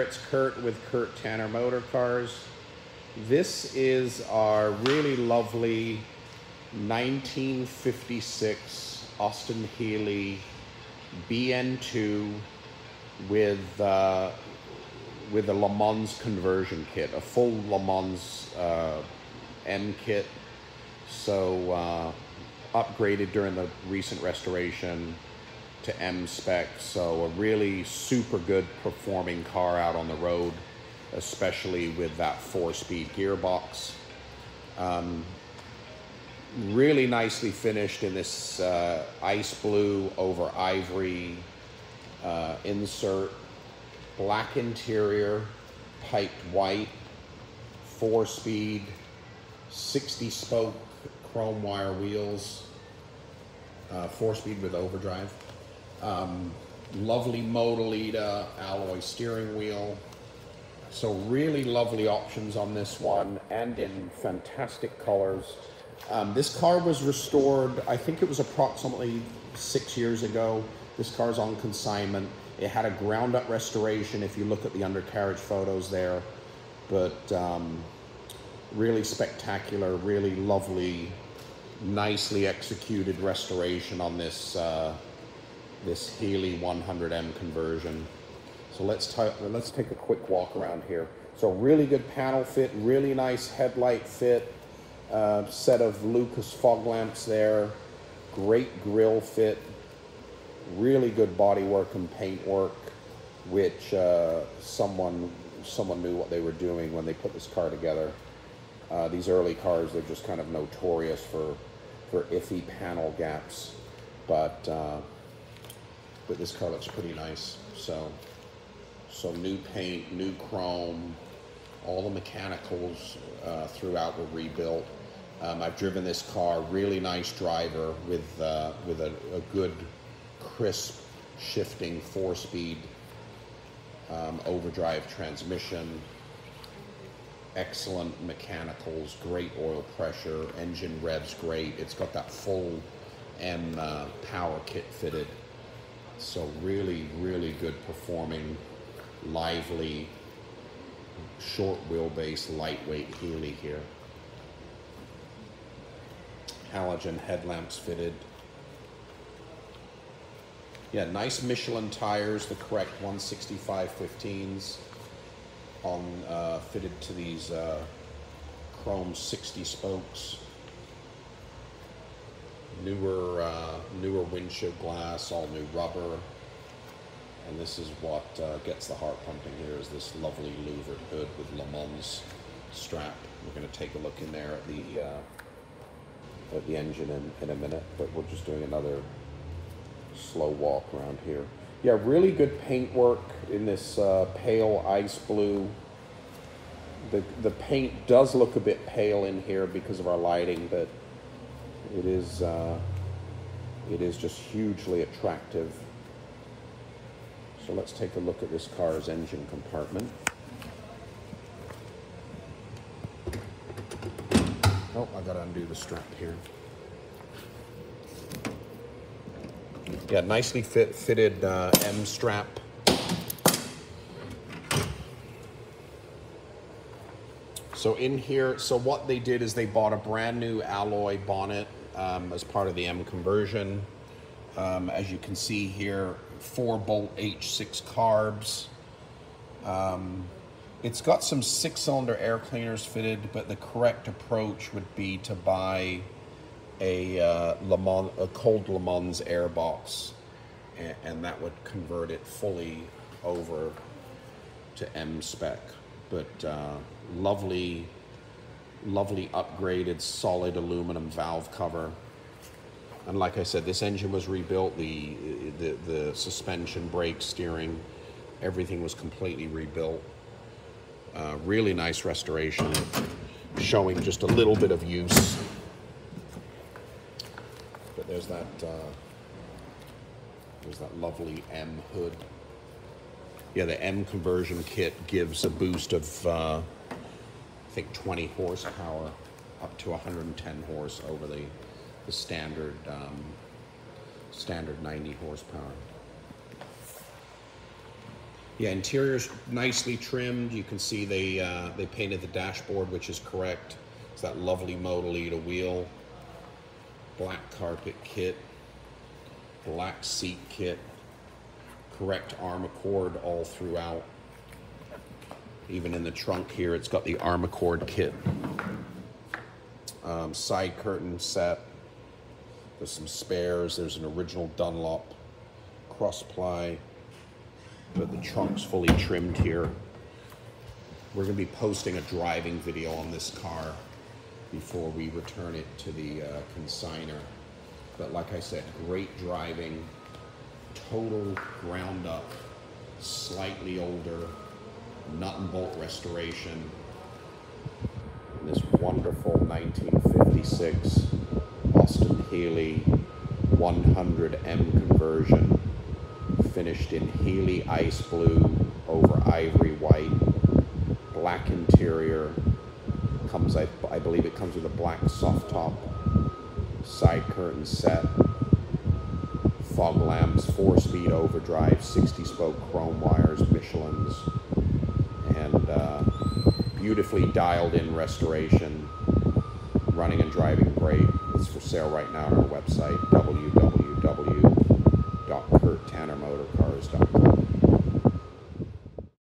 it's Kurt with Kurt Tanner Motor Cars. This is our really lovely 1956 Austin Healey BN-2 with a Le Mans conversion kit, a full Le Mans M kit. So upgraded during the recent restoration to M spec. So a really super good performing car out on the road, especially with that 4-speed gearbox. Really nicely finished in this ice blue over ivory insert, black interior, piped white, 4-speed, 60-spoke chrome wire wheels, 4-speed with overdrive. Lovely MOTOLITA alloy steering wheel. So really lovely options on this one, and in fantastic colors. This car was restored, I think it was approximately 6 years ago. This car's on consignment. It had a ground-up restoration if you look at the undercarriage photos there. But really spectacular, really lovely, nicely executed restoration on this this Healey 100M conversion. So let's take a quick walk around here. So really good panel fit, really nice headlight fit, set of Lucas fog lamps there, great grille fit, really good bodywork and paint work, which someone knew what they were doing when they put this car together. These early cars, they're just kind of notorious for iffy panel gaps, but this car looks pretty nice. So new paint, new chrome, all the mechanicals throughout were rebuilt. I've driven this car, really nice driver with a good, crisp, shifting 4-speed overdrive transmission. Excellent mechanicals, great oil pressure, engine revs great. It's got that full M power kit fitted. So really, really good performing, lively, short wheelbase, lightweight Healey here. Halogen headlamps fitted. Yeah, nice Michelin tires, the correct 165/15s on fitted to these chrome 60 spokes. Newer windshield glass, all new rubber. And this is what gets the heart pumping here, is this lovely louvered hood with Le Mans strap. We're going to take a look in there at the engine in a minute, but we're just doing another slow walk around here. Yeah, really good paint work in this pale ice blue. The paint does look a bit pale in here because of our lighting, but it is just hugely attractive. So let's take a look at this car's engine compartment. Oh, I gotta undo the strap here. Yeah, nicely fitted M strap. So in here, so what they did is they bought a brand new alloy bonnet as part of the M conversion. As you can see here, 4-bolt H6 carbs. It's got some 6-cylinder air cleaners fitted, but the correct approach would be to buy a cold Le Mans air box, and that would convert it fully over to M spec. But lovely upgraded solid aluminum valve cover. And like I said, this engine was rebuilt. The suspension, brake, steering, everything was completely rebuilt. Really nice restoration, showing just a little bit of use. But there's that lovely M hood. Yeah, the M conversion kit gives a boost of I think 20 horsepower up to 110 horse over the standard 90 horsepower. Yeah, interior's nicely trimmed. You can see they painted the dashboard, which is correct. It's that lovely MOTOLITA wheel. Black carpet kit. Black seat kit. Correct arm accord all throughout. Even in the trunk here, it's got the arm accord kit. Side curtain set. There's some spares. There's an original Dunlop cross ply. But the trunk's fully trimmed here. We're going to be posting a driving video on this car before we return it to the consignor. But like I said, great driving, total ground up, slightly older, nut and bolt restoration. This wonderful 1956 Austin Healey 100M conversion, finished in Healey ice blue over ivory white, black interior. Comes, I believe it comes with a black soft top, side curtain set, fog lamps, 4-speed overdrive, 60-spoke chrome wires, Michelin's, and beautifully dialed in restoration, running and driving great. It's for sale right now on our website, www.kurttannermotorcars.com.